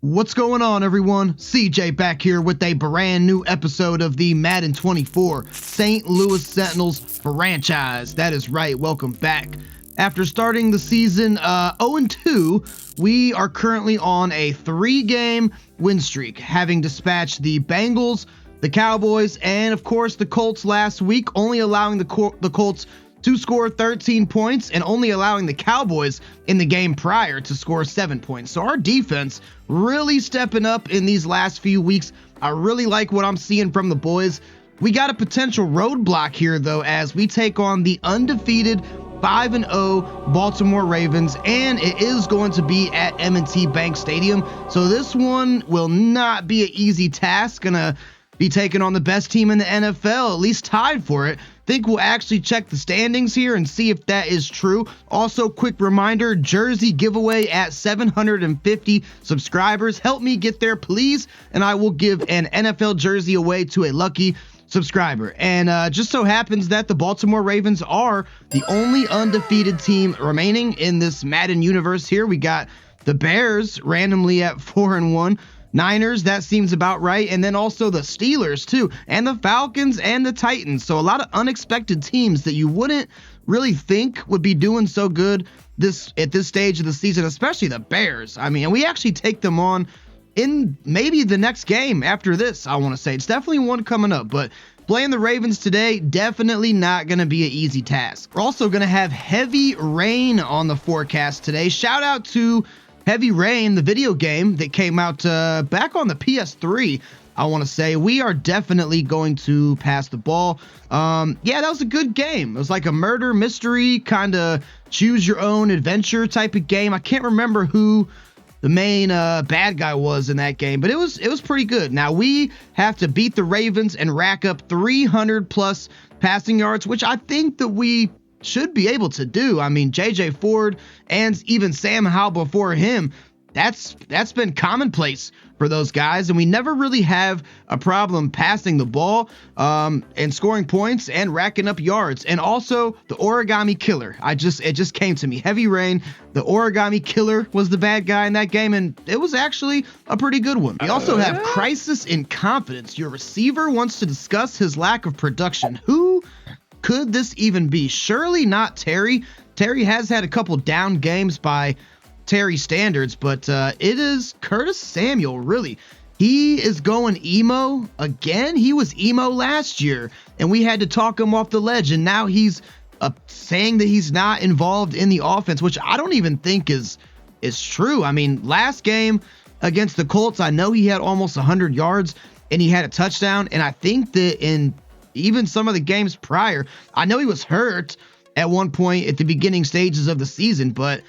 What's going on, everyone? CJ back here with a brand new episode of the Madden 24 St. Louis Sentinels Franchise. That is right, welcome back. After starting the season 0-2, we are currently on a 3-game win streak, having dispatched the Bengals, the Cowboys, and of course the Colts last week, only allowing the Colts to score 13 points and only allowing the Cowboys in the game prior to score 7 points. So our defense really stepping up in these last few weeks. I really like what I'm seeing from the boys. We got a potential roadblock here, though, as we take on the undefeated 5-0 Baltimore Ravens, and it is going to be at M&T Bank Stadium. So this one will not be an easy task. Gonna be taking on the best team in the NFL, at least tied for it. Think we'll actually check the standings here and see if that is true. Also, quick reminder, jersey giveaway at 750 subscribers. Help me get there, please, and I will give an NFL jersey away to a lucky subscriber. And just so happens that the Baltimore Ravens are the only undefeated team remaining in this Madden universe here. We got the Bears randomly at 4-1. Niners, that seems about right, and then also the Steelers too, and the Falcons and the Titans. So a lot of unexpected teams that you wouldn't really think would be doing so good at this stage of the season, especially the Bears. I mean, we actually take them on in maybe the next game after this, I want to say. It's definitely one coming up, but playing the Ravens today, definitely not going to be an easy task. We're also going to have heavy rain on the forecast today. Shout out to Heavy Rain, the video game that came out back on the PS3, I want to say. We are definitely going to pass the ball. Yeah, that was a good game. It was like a murder mystery, kind of choose your own adventure type of game. I can't remember who the main bad guy was in that game, but it was pretty good. Now we have to beat the Ravens and rack up 300 plus passing yards, which I think that we should be able to do. I mean, JJ Ford and even Sam Howell before him, that's been commonplace for those guys, and we never really have a problem passing the ball and scoring points and racking up yards. And also the Origami Killer, it just came to me. Heavy Rain, the Origami Killer was the bad guy in that game, and it was actually a pretty good one. We also have Crisis in Confidence. Your receiver wants to discuss his lack of production. Who could this even be? Surely not Terry. Terry has had a couple down games by Terry standards, but it is Curtis Samuel, really. He is going emo again. He was emo last year, and we had to talk him off the ledge, and now he's saying that he's not involved in the offense, which I don't even think is true. I mean, last game against the Colts, I know he had almost 100 yards, and he had a touchdown, and I think that in even some of the games prior, I know he was hurt at one point at the beginning stages of the season, but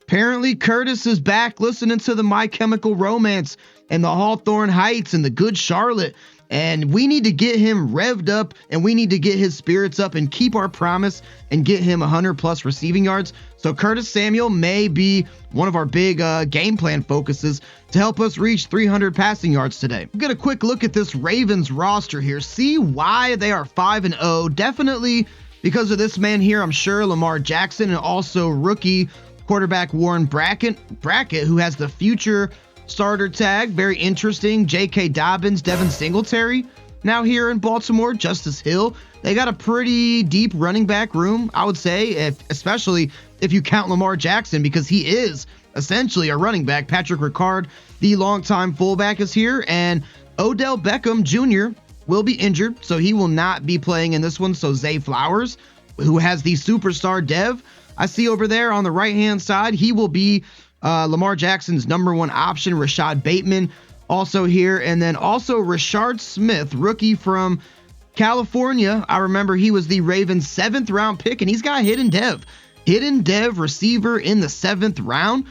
apparently Curtis is back listening to the My Chemical Romance and the Hawthorne Heights and the Good Charlotte, and we need to get him revved up, and we need to get his spirits up and keep our promise and get him 100 plus receiving yards. So Curtis Samuel may be one of our big game plan focuses to help us reach 300 passing yards today. We'll get a quick look at this Ravens roster here, see why they are 5-0. Definitely because of this man here, I'm sure, Lamar Jackson, and also rookie quarterback Warren Brackett, who has the future starter tag. Very interesting. J.K. Dobbins, Devin Singletary now here in Baltimore, Justice Hill. They got a pretty deep running back room, I would say, especially if you count Lamar Jackson, because he is essentially a running back. Patrick Ricard, the longtime fullback, is here, and Odell Beckham Jr. will be injured, so he will not be playing in this one. So Zay Flowers, who has the superstar dev I see over there on the right-hand side, he will be Lamar Jackson's #1 option. Rashad Bateman also here, and then also Rashard Smith, rookie from California. I remember he was the Ravens' 7th round pick, and he's got hidden dev receiver in the 7th round,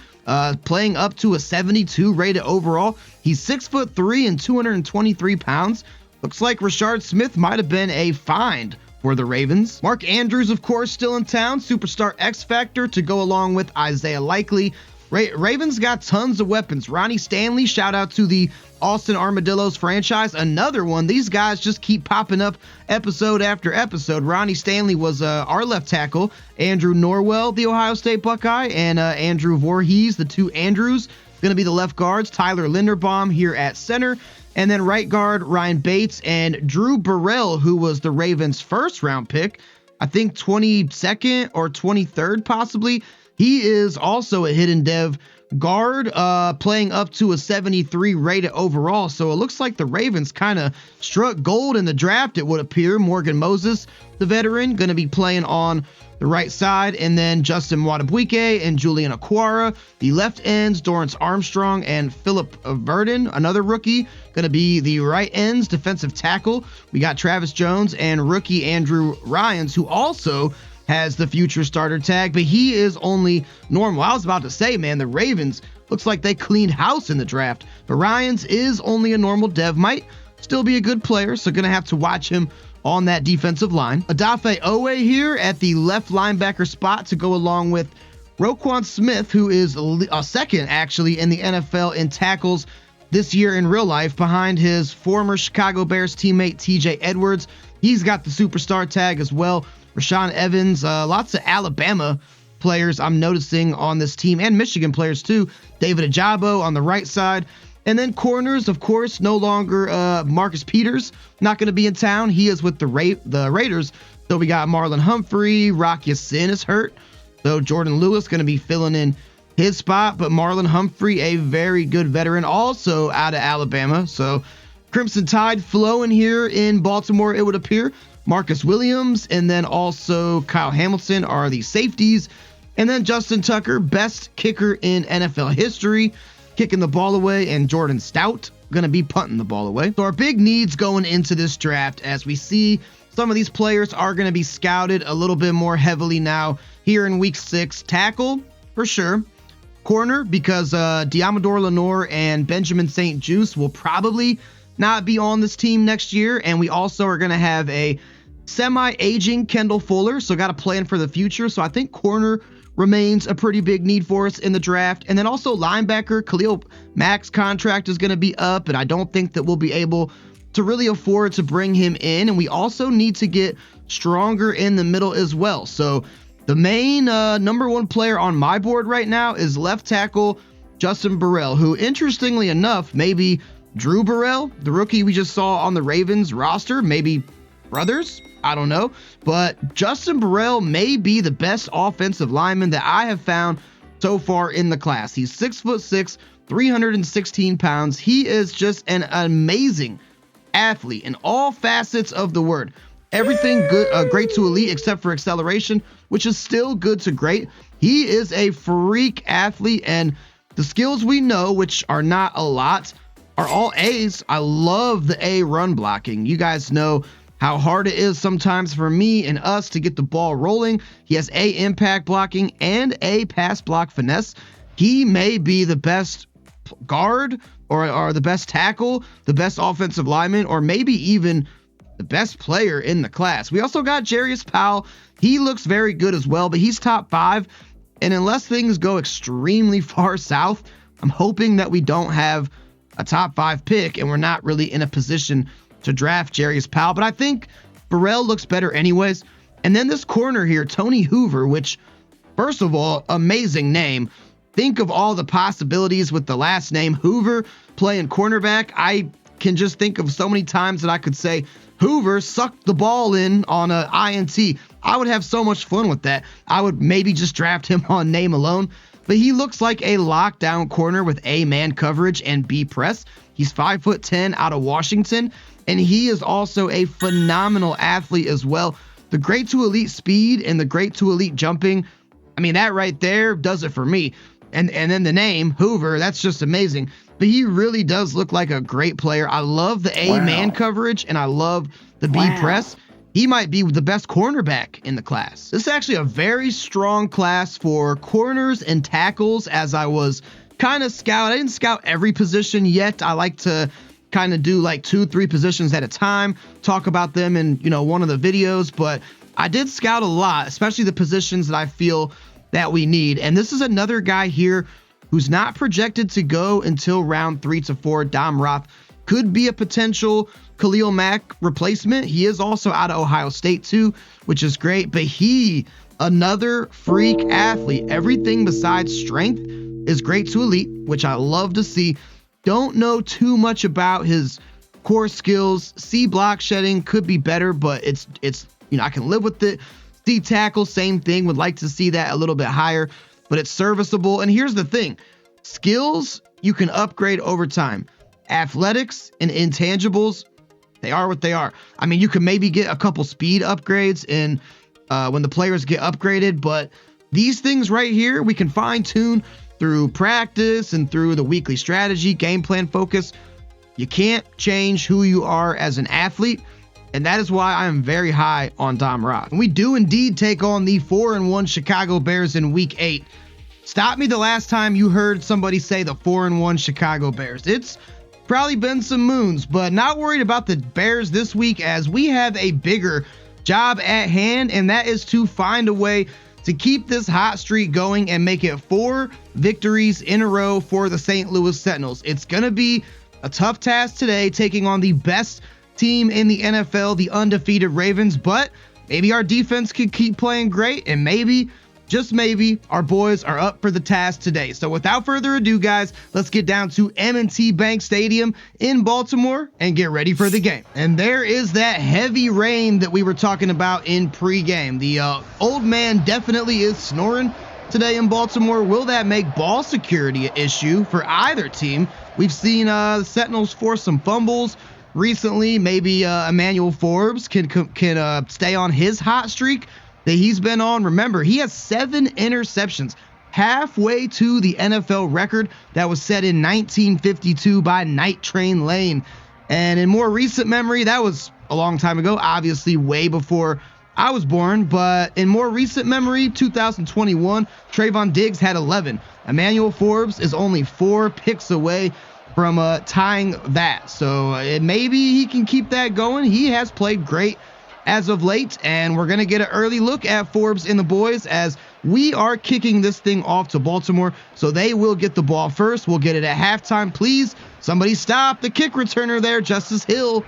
playing up to a 72 rated overall. He's 6'3" and 223 pounds. Looks like Rashard Smith might have been a find for the Ravens. Mark Andrews, of course, still in town. Superstar X Factor to go along with Isaiah Likely. Ravens got tons of weapons. Ronnie Stanley, shout out to the Austin Armadillos franchise. Another one. These guys just keep popping up episode after episode. Ronnie Stanley was our left tackle. Andrew Norwell, the Ohio State Buckeye, and Andrew Voorhees, the two Andrews. going to be the left guards, Tyler Linderbaum here at center. And then right guard, Ryan Bates and Drew Burrell, who was the Ravens' first round pick. I think 22nd or 23rd possibly. He is also a hidden dev guard, playing up to a 73 rated overall. So it looks like the Ravens kind of struck gold in the draft, it would appear. Morgan Moses, the veteran, going to be playing on the right side, and then Justin Wadabwike and Julian Aquara, the left ends, Dorrance Armstrong and Philip Verdon, another rookie, going to be the right ends, defensive tackle. We got Travis Jones and rookie Andrew Ryans, who also has the future starter tag, but he is only normal. I was about to say, man, the Ravens looks like they cleaned house in the draft, but Ryans is only a normal dev, might still be a good player, so gonna have to watch him on that defensive line. Adafe Owe here at the left linebacker spot to go along with Roquan Smith, who is a second actually in the NFL in tackles this year in real life, behind his former Chicago Bears teammate TJ Edwards. He's got the superstar tag as well. Rashaan Evans, lots of Alabama players I'm noticing on this team, and Michigan players too. David Ajabo on the right side. And then corners, of course, no longer Marcus Peters, not going to be in town. He is with the Raiders. So we got Marlon Humphrey, Rock Ya-Sin is hurt. So Jordan Lewis going to be filling in his spot. But Marlon Humphrey, a very good veteran, also out of Alabama. So Crimson Tide flowing here in Baltimore, it would appear. Marcus Williams and then also Kyle Hamilton are the safeties. And then Justin Tucker, best kicker in NFL history, kicking the ball away, and Jordan Stout going to be punting the ball away. So our big needs going into this draft, as we see some of these players are going to be scouted a little bit more heavily now here in week 6. Tackle, for sure. Corner, because Diamador Lenore and Benjamin St. Juste will probably not be on this team next year. And we also are going to have a semi-aging Kendall Fuller, so got to plan for the future. So I think corner remains a pretty big need for us in the draft. And then also linebacker, Khalil Mack's contract is going to be up, and I don't think that we'll be able to really afford to bring him in. And we also need to get stronger in the middle as well. So the main number one player on my board right now is left tackle Justin Burrell, who interestingly enough, maybe Drew Burrell, the rookie we just saw on the Ravens roster, maybe brothers, I don't know, but Justin Burrell may be the best offensive lineman that I have found so far in the class. He's 6'6", 316 pounds. He is just an amazing athlete in all facets of the word. Everything good, great to elite except for acceleration, which is still good to great. He is a freak athlete, and the skills we know, which are not a lot, are all A's. I love the A run blocking. You guys know how hard it is sometimes for me and us to get the ball rolling. He has A impact blocking and A pass block finesse. He may be the best guard or the best tackle, the best offensive lineman, or maybe even the best player in the class. We also got Jarius Powell. He looks very good as well, but he's top 5. And unless things go extremely far south, I'm hoping that we don't have a top 5 pick and we're not really in a position to draft Jarius Powell. But I think Burrell looks better anyways. And then this corner here, Tony Hoover, which, first of all, amazing name. Think of all the possibilities with the last name Hoover playing cornerback. I can just think of so many times that I could say Hoover sucked the ball in on a INT. I would have so much fun with that. I would maybe just draft him on name alone. But he looks like a lockdown corner with A man coverage and B press. He's 5'10" out of Washington, and he is also a phenomenal athlete as well. The great to elite speed and the great to elite jumping, I mean, that right there does it for me. And then the name Hoover, that's just amazing. But he really does look like a great player. I love the A man coverage and I love the B press. He might be the best cornerback in the class. This is actually a very strong class for corners and tackles, as I was kind of scout. I didn't scout every position yet. I like to kind of do like 2-3 positions at a time, talk about them in, one of the videos, but I did scout a lot, especially the positions that I feel that we need. And this is another guy here who's not projected to go until round 3 to 4. Dom Roth could be a potential Khalil Mack replacement. He is also out of Ohio State too, which is great, but he, another freak athlete, everything besides strength, is great to elite, which I love to see. Don't know too much about his core skills. C block shedding could be better, but it's I can live with it. C tackle, same thing. Would like to see that a little bit higher, but it's serviceable. And here's the thing. Skills you can upgrade over time. Athletics and intangibles, they are what they are. I mean, you can maybe get a couple speed upgrades in when the players get upgraded, but these things right here, we can fine tune through practice and through the weekly strategy, game plan focus. You can't change who you are as an athlete, and that is why I am very high on Dom Rock. And we do indeed take on the 4-1 Chicago Bears in Week 8. Stop me the last time you heard somebody say the 4-1 Chicago Bears. It's probably been some moons, but not worried about the Bears this week, as we have a bigger job at hand, and that is to find a way to keep this hot streak going and make it 4 victories in a row for the St. Louis Sentinels. It's going to be a tough task today, taking on the best team in the NFL, the undefeated Ravens, but maybe our defense can keep playing great, and maybe, just maybe, our boys are up for the task today. So without further ado, guys, let's get down to M&T Bank Stadium in Baltimore and get ready for the game. And there is that heavy rain that we were talking about in pregame. The old man definitely is snoring today in Baltimore. Will that make ball security an issue for either team? We've seen the Sentinels force some fumbles recently. Maybe Emmanuel Forbes can stay on his hot streak that he's been on. Remember, he has 7 interceptions, halfway to the NFL record that was set in 1952 by Night Train Lane. And in more recent memory, that was a long time ago, obviously way before I was born, but in more recent memory, 2021, Trayvon Diggs had 11. Emmanuel Forbes is only 4 picks away from tying that. So maybe he can keep that going. He has played great as of late, and we're going to get an early look at Forbes and the boys as we are kicking this thing off to Baltimore, so they will get the ball first. We'll get it at halftime. Please, somebody stop the kick returner there, Justice Hill.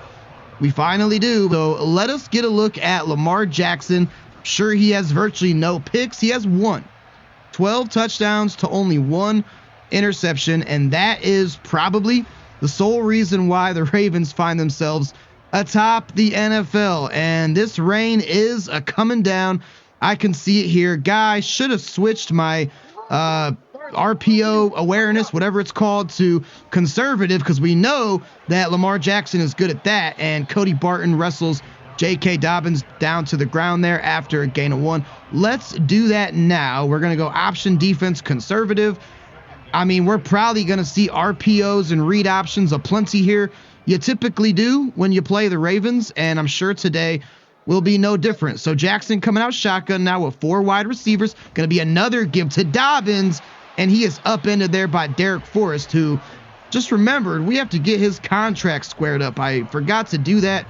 We finally do. So let us get a look at Lamar Jackson. I'm sure he has virtually no picks. He has 12 touchdowns to only 1 interception, and that is probably the sole reason why the Ravens find themselves atop the NFL. And this rain is coming down. I can see it here. Guys, should have switched my RPO awareness, whatever it's called, to conservative, because we know that Lamar Jackson is good at that. And Cody Barton wrestles J.K. Dobbins down to the ground there after a gain of 1. Let's do that now. We're going to go option defense conservative. I mean, we're probably going to see RPOs and read options aplenty here. You typically do when you play the Ravens, and I'm sure today will be no different. So Jackson coming out shotgun now with 4 wide receivers. Going to be another give to Dobbins, and he is upended there by Derek Forrest, who just remembered we have to get his contract squared up. I forgot to do that.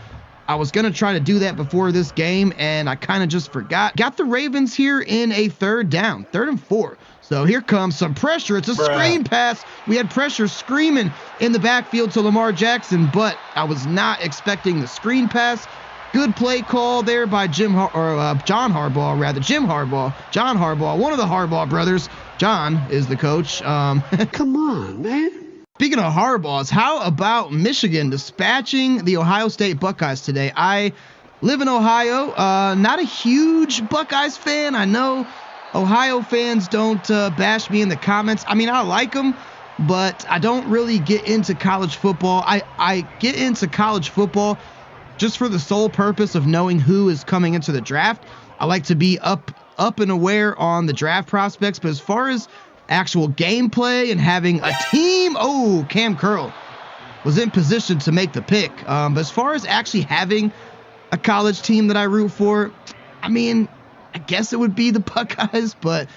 I was going to try to do that before this game, and I kind of just forgot. Got the Ravens here in a 3rd down, 3rd and 4. So here comes some pressure. It's a screen pass. We had pressure screaming in the backfield to Lamar Jackson, but I was not expecting the screen pass. Good play call there by John Harbaugh, John Harbaugh, one of the Harbaugh brothers. John is the coach. Come on, man. Speaking of Harbaughs, how about Michigan dispatching the Ohio State Buckeyes today? I live in Ohio. Not a huge Buckeyes fan. I know Ohio fans don't bash me in the comments. I mean, I like them, but I don't really get into college football. I get into college football just for the sole purpose of knowing who is coming into the draft. I like to be up and aware on the draft prospects, but as far as actual gameplay and having a team, Cam Curl was in position to make the pick. But as far as actually having a college team that I root for, I mean, I guess it would be the Buckeyes, but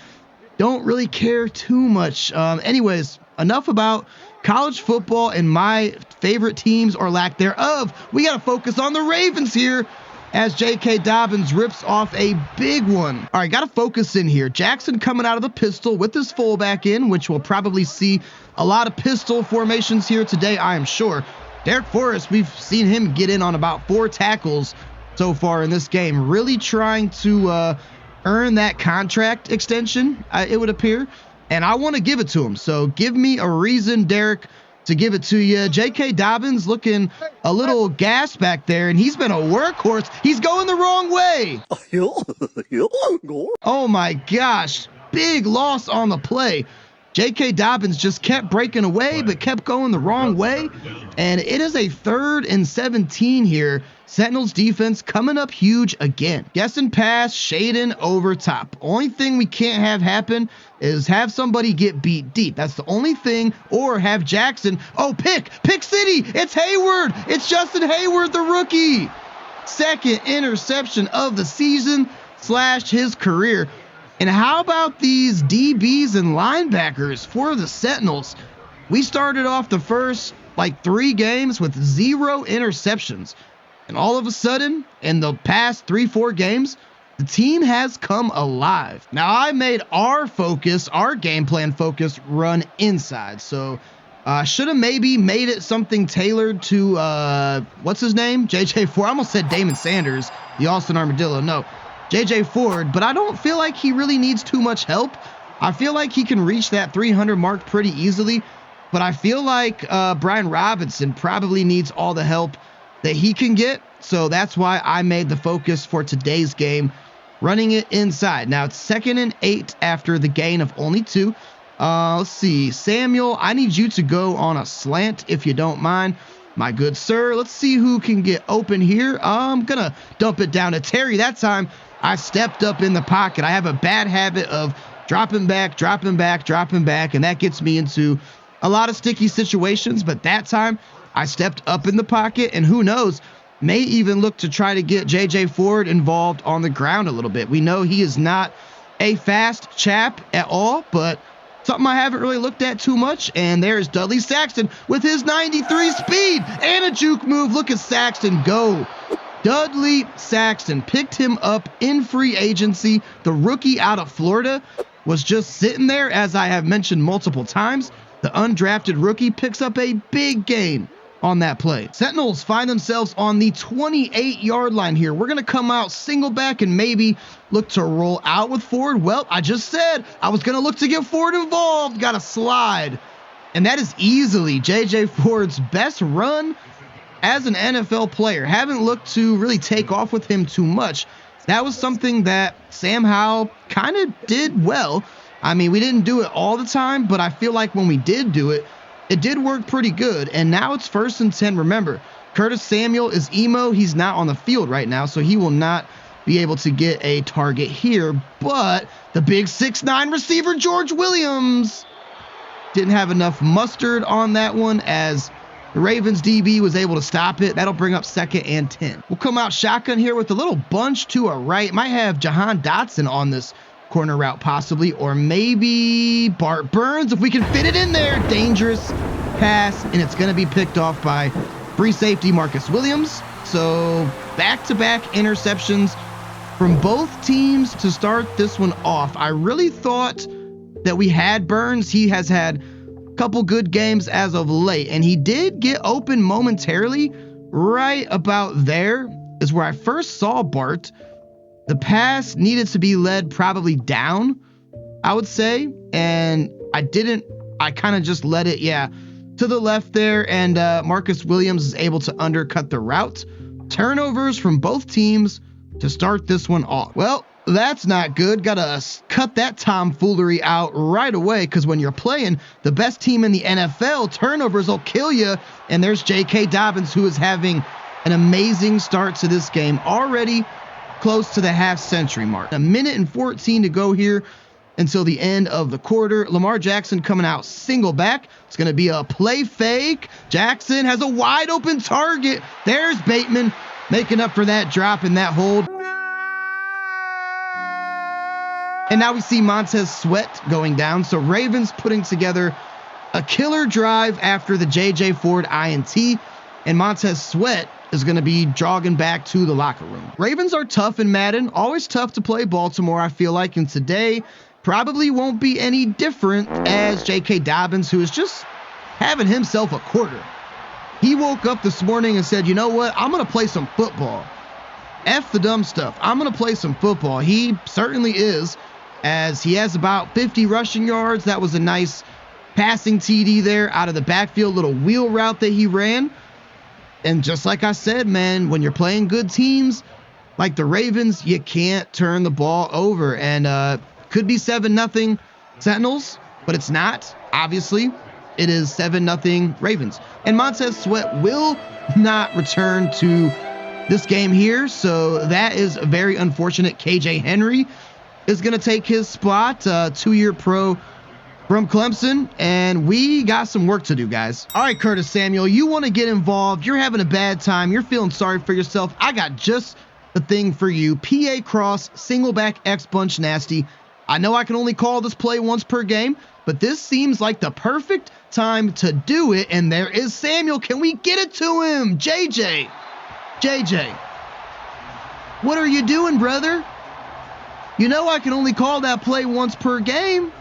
don't really care too much. Anyways, enough about college football and my favorite teams or lack thereof. We got to focus on the Ravens here as J.K. Dobbins rips off a big one. All right, got to focus in here. Jackson coming out of the pistol with his fullback in, which we'll probably see a lot of pistol formations here today, I am sure. Derek Forrest, we've seen him get in on about 4 tackles so far in this game, really trying to earn that contract extension, it would appear. and I want to give it to him. So give me a reason, Derek, to give it to you. J.K. Dobbins looking a little gas back there, and he's been a workhorse. He's going the wrong way. Oh my gosh, big loss on the play. J.K. Dobbins just kept breaking away, but kept going the wrong way. And it is a 3rd and 17 here. Sentinels defense coming up huge again. Guessing pass, Shaden over top. Only thing we can't have happen is have somebody get beat deep. That's the only thing. Or have Jackson. Oh, pick city. It's Hayward. It's Justin Hayward, the rookie. 2nd interception of the season / his career. And how about these DBs and linebackers for the Sentinels? We started off the first 3 games with 0 interceptions. And all of a sudden, in the past 3-4 games, the team has come alive. Now, I made our game plan focus, run inside. So I should have maybe made it something tailored to, what's his name? J.J. Ford. I almost said Damon Sanders, the Austin Armadillo. No. J.J. Ford, but I don't feel like he really needs too much help. I feel like he can reach that 300 mark pretty easily, but I feel like Brian Robinson probably needs all the help that he can get, so that's why I made the focus for today's game, running it inside. Now, it's 2nd and 8 after the gain of only 2. Let's see. Samuel, I need you to go on a slant if you don't mind. My good sir, let's see who can get open here. I'm going to dump it down to Terry that time. I stepped up in the pocket. I have a bad habit of dropping back, and that gets me into a lot of sticky situations. But that time, I stepped up in the pocket, and who knows, may even look to try to get J.J. Ford involved on the ground a little bit. We know he is not a fast chap at all, but something I haven't really looked at too much. And there's Dudley Saxton with his 93 speed and a juke move. Look at Saxton go. Dudley Saxton picked him up in free agency. The rookie out of Florida was just sitting there, as I have mentioned multiple times. The undrafted rookie picks up a big gain on that play. Sentinels find themselves on the 28-yard line here. We're going to come out single back and maybe look to roll out with Ford. Well, I just said I was going to look to get Ford involved. Got a slide. And that is easily J.J. Ford's best run as an NFL player. Haven't looked to really take off with him too much. That was something that Sam Howell kind of did well. I mean, we didn't do it all the time, but I feel like when we did do it, it did work pretty good. And now it's 1st and 10. Remember, Curtis Samuel is emo. He's not on the field right now, so he will not be able to get a target here. But the big 6'9" receiver, George Williams, didn't have enough mustard on that one, as the Ravens DB was able to stop it. That'll bring up 2nd and 10. We'll come out shotgun here with a little bunch to our right. Might have Jahan Dotson on this corner route possibly, or maybe Bart Burns if we can fit it in there. Dangerous pass, and it's going to be picked off by free safety Marcus Williams. So back-to-back interceptions from both teams to start this one off. I really thought that we had Burns. He has had couple good games as of late, and he did get open momentarily. Right about there is where I first saw Bart. The pass needed to be led probably down, I would say, and I kind of just let it to the left there, and Marcus Williams is able to undercut the route. Turnovers from both teams to start this one off. Well, that's not good. Gotta cut that tomfoolery out right away, because when you're playing the best team in the NFL, turnovers will kill you. And there's J.K. Dobbins, who is having an amazing start to this game, already close to the half-century mark. 1:14 to go here until the end of the quarter. Lamar Jackson coming out single back. It's going to be a play fake. Jackson has a wide open target. There's Bateman making up for that drop and that hold. And now we see Montez Sweat going down. So Ravens putting together a killer drive after the J.J. Ford INT. And Montez Sweat is going to be jogging back to the locker room. Ravens are tough in Madden. Always tough to play Baltimore, I feel like. And today probably won't be any different, as J.K. Dobbins, who is just having himself a quarter. He woke up this morning and said, you know what? I'm going to play some football. F the dumb stuff. I'm going to play some football. He certainly is. as he has about 50 rushing yards. That was a nice passing TD there out of the backfield, little wheel route that he ran. And just like I said, man, when you're playing good teams like the Ravens, you can't turn the ball over. And could be 7-0 Sentinels, but it's not, obviously. It is 7-0 Ravens. And Montez Sweat will not return to this game here, so that is very unfortunate. KJ Henry is going to take his spot, 2-year pro from Clemson, and we got some work to do, guys. All right, Curtis Samuel, you want to get involved. You're having a bad time. You're feeling sorry for yourself. I got just the thing for you. PA cross, single back X bunch nasty. I know I can only call this play once per game, but this seems like the perfect time to do it, and there is Samuel. Can we get it to him? JJ, what are you doing, brother? You know I can only call that play once per game,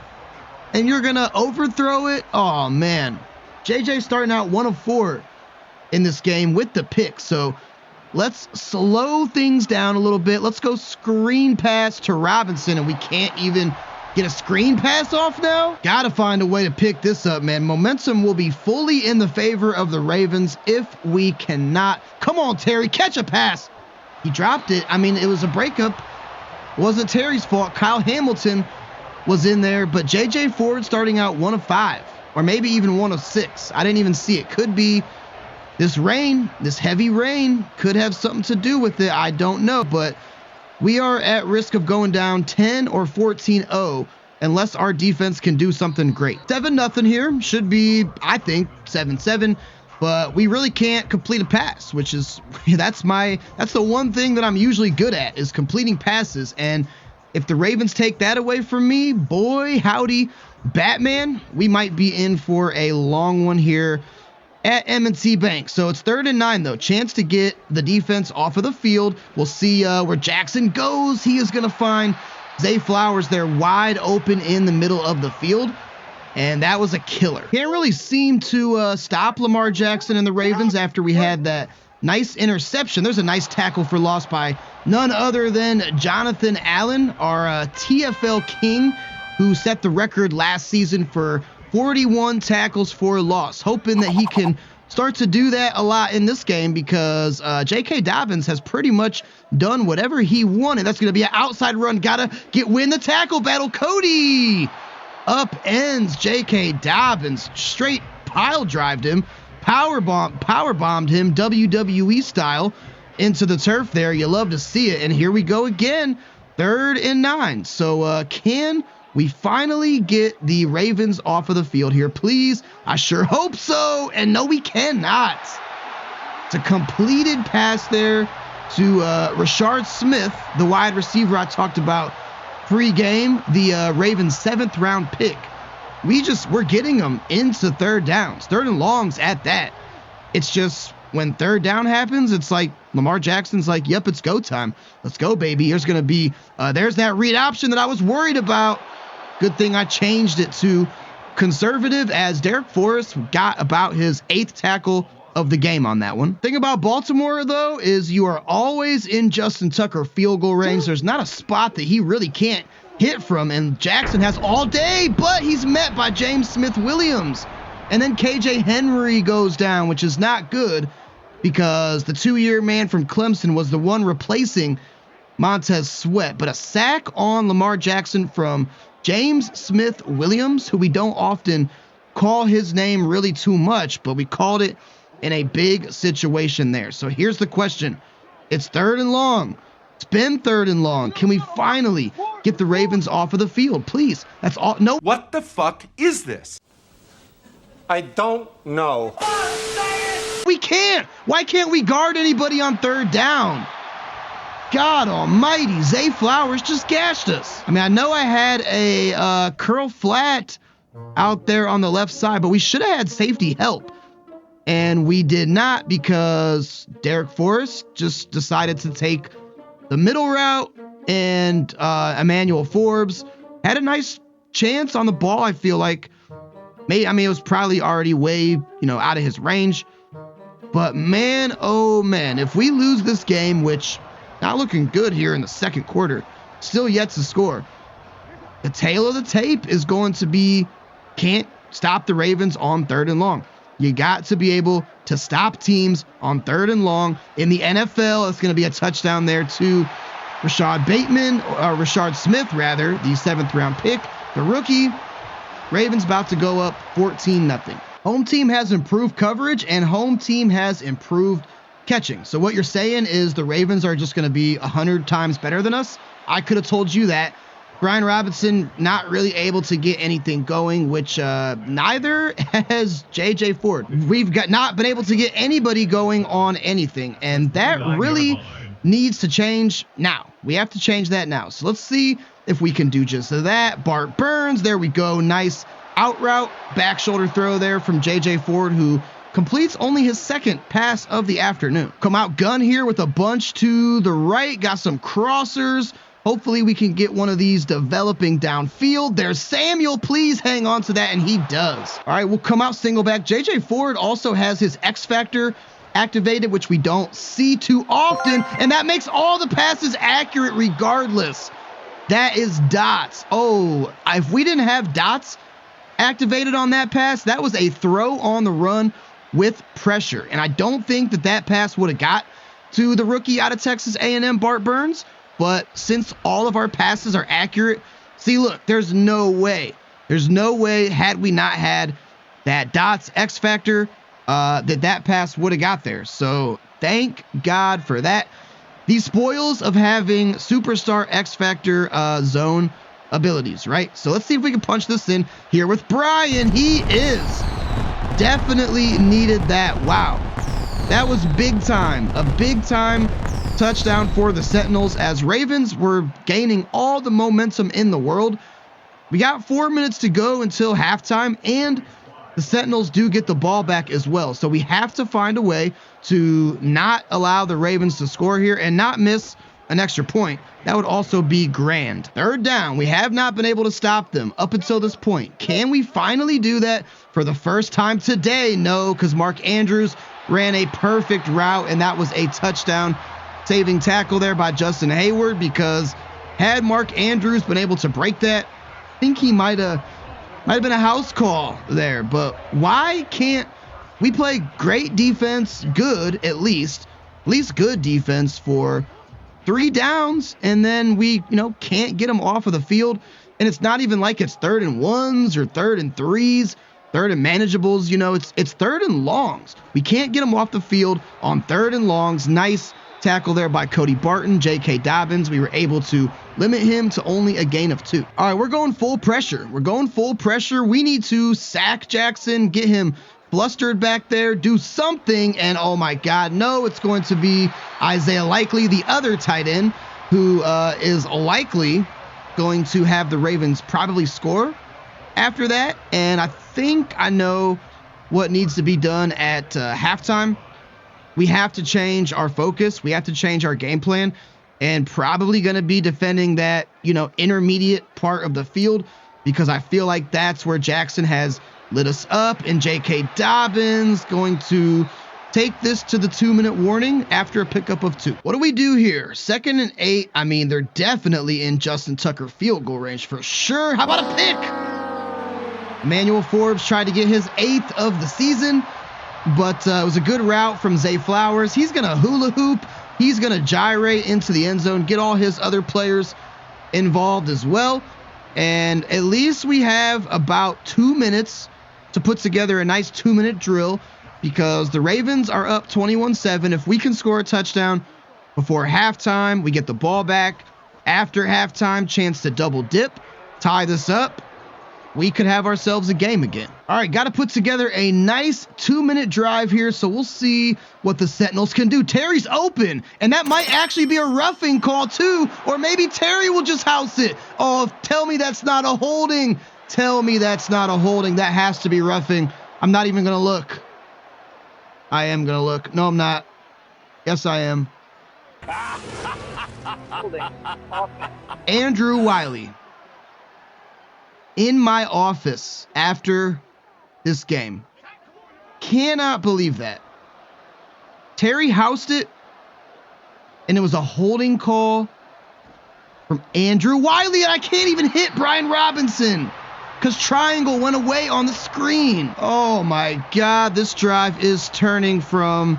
and you're going to overthrow it? Oh, man. JJ starting out 1 of 4 in this game with the pick, so let's slow things down a little bit. Let's go screen pass to Robinson, and we can't even get a screen pass off now? Gotta find a way to pick this up, man. Momentum will be fully in the favor of the Ravens if we cannot. Come on, Terry, catch a pass. He dropped it. I mean, it was a breakup. It wasn't Terry's fault. Kyle Hamilton was in there, but JJ Ford starting out 1 of 5, or maybe even 1 of 6. I didn't even see it. Could be this rain, this heavy rain could have something to do with it. I don't know, but we are at risk of going down 10 or 14-0 unless our defense can do something great. 7-0 here. Should be, I think, 7-7, but we really can't complete a pass, which is, that's the one thing that I'm usually good at, is completing passes. And if the Ravens take that away from me, boy, howdy, Batman, we might be in for a long one here at M&T Bank. So it's 3rd and 9, though. Chance to get the defense off of the field. We'll see where Jackson goes. He is going to find Zay Flowers there wide open in the middle of the field. And that was a killer. Can't really seem to stop Lamar Jackson and the Ravens after we had that nice interception. There's a nice tackle for loss by none other than Jonathan Allen, our TFL king, who set the record last season for 41 tackles for loss. Hoping that he can start to do that a lot in this game, because J.K. Dobbins has pretty much done whatever he wanted. That's going to be an outside run. Gotta win the tackle battle. Cody upends J.K. Dobbins. Straight pile drived him. Power bombed him WWE style into the turf there. You love to see it. And here we go again. 3rd and 9. So can we finally get the Ravens off of the field here, please? I sure hope so. And no, we cannot. It's a completed pass there to Rashard Smith, the wide receiver I talked about pre-game, the Ravens 7th round pick. We're getting them into 3rd downs, 3rd and longs at that. It's just when 3rd down happens, it's like Lamar Jackson's like, yep, it's go time. Let's go, baby. There's going to be, there's that read option that I was worried about. Good thing I changed it to conservative, as Derek Forrest got about his 8th tackle of the game on that one. Thing about Baltimore, though, is you are always in Justin Tucker field goal range. There's not a spot that he really can't hit from, and Jackson has all day, but he's met by James Smith-Williams. And then KJ Henry goes down, which is not good, because the 2-year man from Clemson was the one replacing Montez Sweat. But a sack on Lamar Jackson from James Smith-Williams, who we don't often call his name really too much, but we called it in a big situation there. So here's the question. It's 3rd and long. It's been 3rd and long. Can we finally get the Ravens off of the field, please? That's all. No. What the fuck is this? I don't know. We can't. Why can't we guard anybody on 3rd down? God almighty, Zay Flowers just gashed us. I mean, I know I had a curl flat out there on the left side, but we should have had safety help. And we did not, because Derek Forrest just decided to take the middle route, and Emmanuel Forbes had a nice chance on the ball. I feel like it was probably already way, out of his range. But man, oh man, if we lose this game, which not looking good here in the 2nd quarter, still yet to score. the tail of the tape is going to be, can't stop the Ravens on 3rd and long. You got to be able to stop teams on 3rd and long. In the NFL, it's going to be a touchdown there to Rashard Smith, rather, the 7th round pick, the rookie. Ravens about to go up 14-0. Home team has improved coverage and home team has improved catching. So what you're saying is the Ravens are just going to be 100 times better than us. I could have told you that. Brian Robinson not really able to get anything going, which neither has J.J. Ford. We've not been able to get anybody going on anything, and that really needs to change now. We have to change that now. So let's see if we can do just that. Bart Burns, there we go. Nice out route, back shoulder throw there from J.J. Ford, who completes only his 2nd pass of the afternoon. Come out gun here with a bunch to the right. Got some crossers. Hopefully we can get one of these developing downfield. There's Samuel. Please hang on to that, and he does. All right, we'll come out single back. J.J. Ford also has his X Factor activated, which we don't see too often, and that makes all the passes accurate regardless. That is dots. Oh, if we didn't have dots activated on that pass, that was a throw on the run with pressure, and I don't think that pass would have got to the rookie out of Texas A&M, Bart Burns. But since all of our passes are accurate, see, look, there's no way had we not had that dots X Factor that pass would have got there. So thank God for that. These spoils of having superstar X Factor zone abilities, right? So let's see if we can punch this in here with Brian. He is definitely needed that. Wow. That was big time, a big time touchdown for the Sentinels as Ravens were gaining all the momentum in the world. We got 4 minutes to go until halftime, and the Sentinels do get the ball back as well. So we have to find a way to not allow the Ravens to score here and not miss an extra point. That would also be grand. 3rd down. We have not been able to stop them up until this point. Can we finally do that for the first time today? No, because Mark Andrews ran a perfect route, and that was a touchdown saving tackle there by Justin Hayward, because had Mark Andrews been able to break that, I think he might have been a house call there. But why can't we play great defense, good at least good defense for 3 downs, and then we can't get them off of the field? And it's not even like it's 3rd and 1s or 3rd and 3s, 3rd and manageables. It's 3rd and longs. We can't get them off the field on 3rd and longs. Nice tackle there by Cody Barton. J.K. Dobbins, we were able to limit him to only a gain of 2. All right, we're going full pressure. We need to sack Jackson, get him flustered back there, do something, and oh my God, no, it's going to be Isaiah Likely, the other tight end, who is likely going to have the Ravens probably score after that. And I think I know what needs to be done at halftime. We have to change our focus. We have to change our game plan, and probably going to be defending that, intermediate part of the field, because I feel like that's where Jackson has lit us up, and J.K. Dobbins going to take this to the 2-minute warning after a pickup of 2. What do we do here? 2nd and 8. I mean, they're definitely in Justin Tucker field goal range for sure. How about a pick? Emmanuel Forbes tried to get his 8th of the season, but it was a good route from Zay Flowers. He's going to hula hoop. He's going to gyrate into the end zone, get all his other players involved as well. And at least we have about 2 minutes to put together a nice 2-minute drill, because the Ravens are up 21-7. If we can score a touchdown before halftime, we get the ball back. After halftime, chance to double dip, tie this up. We could have ourselves a game again. All right, got to put together a nice 2-minute drive here, so we'll see what the Sentinels can do. Terry's open, and that might actually be a roughing call too, or maybe Terry will just house it. Oh, tell me that's not a holding. Tell me that's not a holding. That has to be roughing. I'm not even going to look. I am going to look. No, I'm not. Yes, I am. Andrew Wiley. In my office after this game. Cannot believe that. Terry housed it, and it was a holding call from Andrew Wiley, and I can't even hit Brian Robinson because triangle went away on the screen. Oh my God, this drive is turning from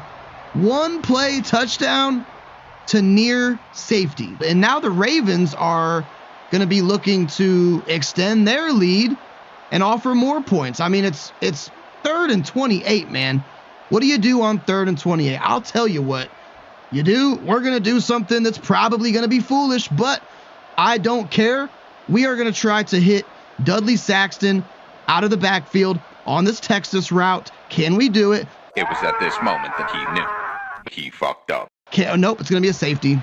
one play touchdown to near safety. And now the Ravens are going to be looking to extend their lead and offer more points. I mean, it's 3rd and 28, man. What do you do on 3rd and 28? I'll tell you what you do. We're going to do something that's probably going to be foolish, but I don't care. We are going to try to hit Dudley Saxton out of the backfield on this Texas route. Can we do it? It was at this moment that he knew he fucked up. Nope, it's going to be a safety.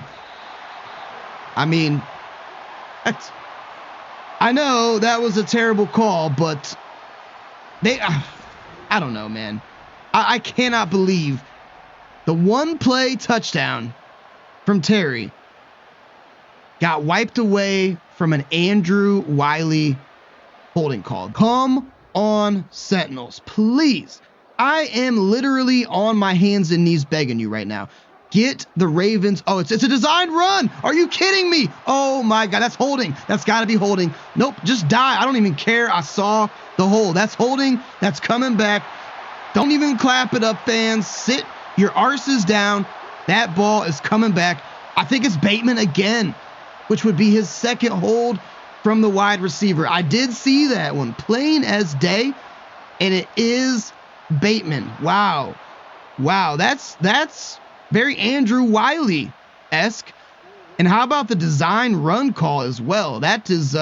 I mean, I know that was a terrible call, but I don't know, man. I cannot believe the one play touchdown from Terry got wiped away from an Andrew Wiley holding call. Come on, Sentinels, please. I am literally on my hands and knees begging you right now. Get the Ravens. Oh, it's a design run. Are you kidding me? Oh my God, that's holding. That's got to be holding. Nope, just die. I don't even care. I saw the hold. That's holding. That's coming back. Don't even clap it up, fans. Sit your arses down. That ball is coming back. I think it's Bateman again, which would be his second hold from the wide receiver. I did see that one plain as day, and it is Bateman. Wow. That's very Andrew Wiley-esque. And how about the design run call as well? That is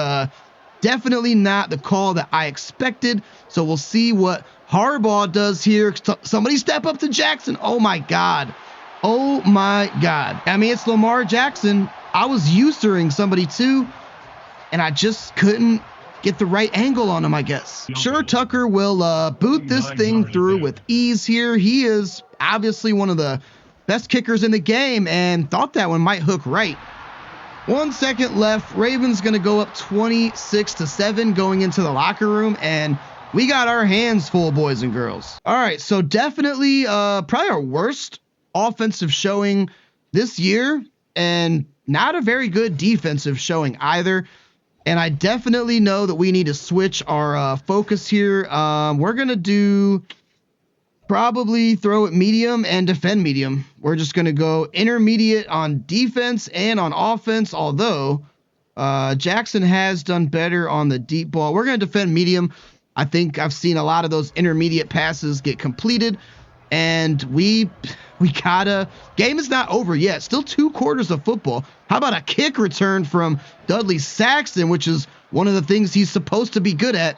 definitely not the call that I expected. So we'll see what Harbaugh does here. Somebody step up to Jackson. Oh my God. I mean, it's Lamar Jackson. I was usering somebody too, and I just couldn't get the right angle on him, I guess. Sure, Tucker will boot this thing through with ease here. He is obviously one of the best kickers in the game and thought that one might hook right. 1 second left. Ravens going to go up 26-7 going into the locker room, and we got our hands full, boys and girls. All right, so definitely probably our worst offensive showing this year, and not a very good defensive showing either. And I definitely know that we need to switch our focus here. We're going to do probably throw it medium and defend medium. We're just going to go intermediate on defense and on offense, although Jackson has done better on the deep ball. We're going to defend medium. I think I've seen a lot of those intermediate passes get completed, and we gotta, game is not over yet. Still 2 quarters of football. How about a kick return from Dudley Saxton, which is one of the things he's supposed to be good at?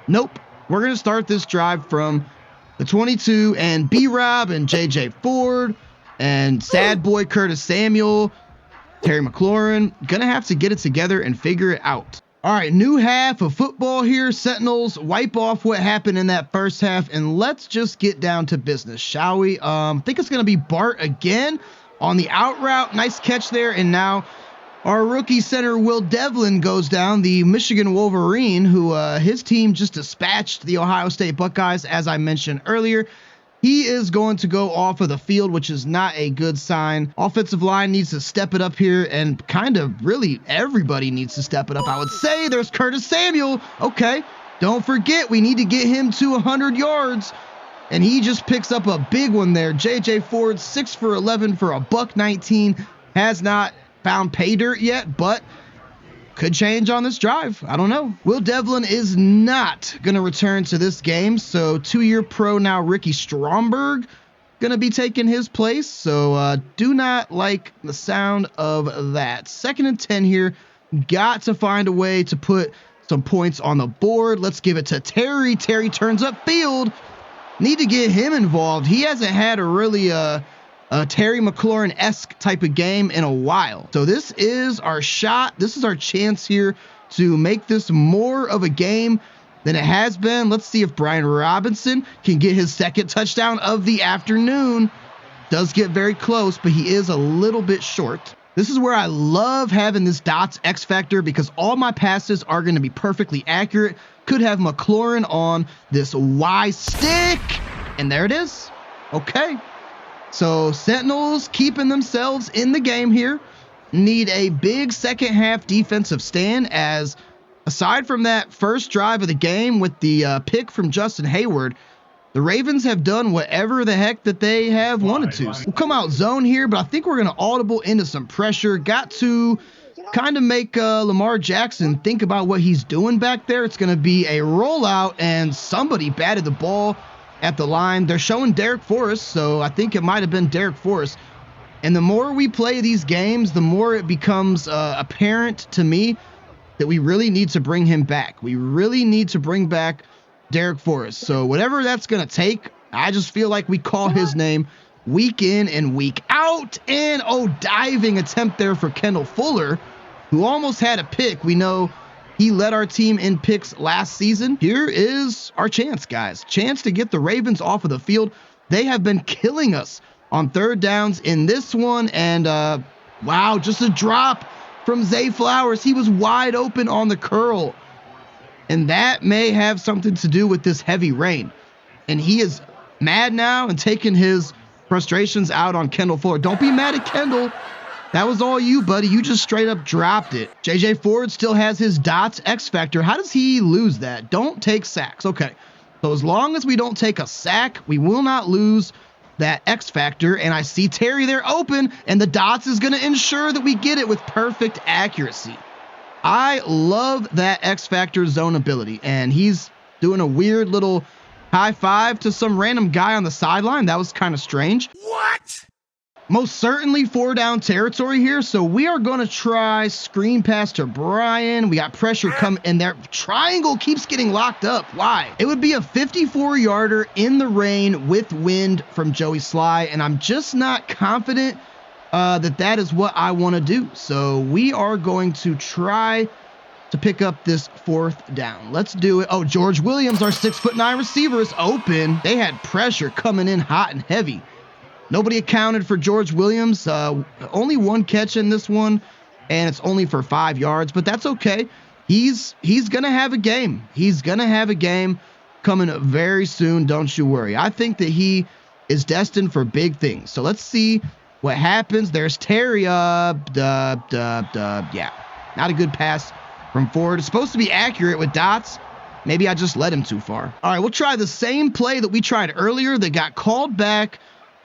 Nope. We're going to start this drive from the 22, and B-Rob and J.J. Ford and sad boy Curtis Samuel, Terry McLaurin, going to have to get it together and figure it out. All right, new half of football here. Sentinels wipe off what happened in that first half, and let's just get down to business, shall we? I think it's going to be Bart again on the out route. Nice catch there, and now our rookie center Will Devlin goes down, the Michigan Wolverine, who his team just dispatched the Ohio State Buckeyes, as I mentioned earlier. He is going to go off of the field, which is not a good sign. Offensive line needs to step it up here, and kind of really everybody needs to step it up, I would say. There's Curtis Samuel. Okay, don't forget, we need to get him to 100 yards. And he just picks up a big one there. J.J. Ford, 6 for 11 for a $119. Has not found pay dirt yet, but could change on this drive. I don't know. Will Devlin is not going to return to this game, so 2-year pro now Ricky Stromberg going to be taking his place, so do not like the sound of that. 2nd and 10 here. Got to find a way to put some points on the board. Let's give it to Terry. Terry turns up field. Need to get him involved. He hasn't had a really Terry McLaurin-esque type of game in a while. So this is our shot. This is our chance here to make this more of a game than it has been. Let's see if Brian Robinson can get his 2nd touchdown of the afternoon. Does get very close, but he is a little bit short. This is where I love having this dots X factor, because all my passes are going to be perfectly accurate. Could have McLaurin on this Y stick, and there it is. Okay. So Sentinels keeping themselves in the game here. need a big second half defensive stand, as aside from that first drive of the game with the pick from Justin Hayward, the Ravens have done whatever the heck that they have wanted to. We'll come out zone here, but I think we're going to audible into some pressure. Got to kind of make Lamar Jackson think about what he's doing back there. It's going to be a rollout, and somebody batted the ball at the line. They're showing Derek Forrest, so I think it might have been Derek Forrest. And the more we play these games, the more it becomes apparent to me that we really need to bring him back. We really need to bring back Derek Forrest. So whatever that's going to take, I just feel like we call his name week in and week out. And diving attempt there for Kendall Fuller, who almost had a pick. We know he led our team in picks last season. Here is our chance, guys. Chance to get the Ravens off of the field. They have been killing us on third downs in this one. And wow, just a drop from Zay Flowers. He was wide open on the curl. And that may have something to do with this heavy rain. And he is mad now and taking his frustrations out on Kendall Fuller. Don't be mad at Kendall. That was all you, buddy. You just straight up dropped it. JJ Ford still has his dots X factor. How does he lose that? Don't take sacks. Okay. So as long as we don't take a sack, we will not lose that X factor. And I see Terry there open, and the dots is going to ensure that we get it with perfect accuracy. I love that X factor zone ability, and he's doing a weird little high five to some random guy on the sideline. That was kind of strange. What? Most certainly 4-down territory here, so we are going to try screen pass to Brian. We got pressure coming in there. Triangle keeps getting locked up. Why? It would be a 54-yarder in the rain with wind from Joey Sly, and I'm just not confident that is what I want to do. So we are going to try to pick up this 4th down. Let's do it. Oh, George Williams, our 6'9" receiver, is open. They had pressure coming in hot and heavy. Nobody accounted for George Williams. Only one catch in this one, and it's only for 5 yards, but that's okay. He's going to have a game. He's going to have a game coming very soon. Don't you worry. I think that he is destined for big things. So let's see what happens. There's Terry. Yeah, not a good pass from Ford. It's supposed to be accurate with dots. Maybe I just led him too far. All right, we'll try the same play that we tried earlier that got called back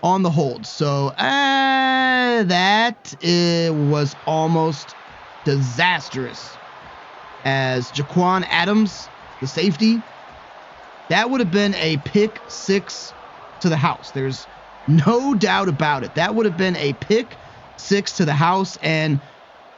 on the hold. So that was almost disastrous. As Jaquan Adams, the safety, that would have been a pick 6 to the house. There's no doubt about it. That would have been a pick 6 to the house. And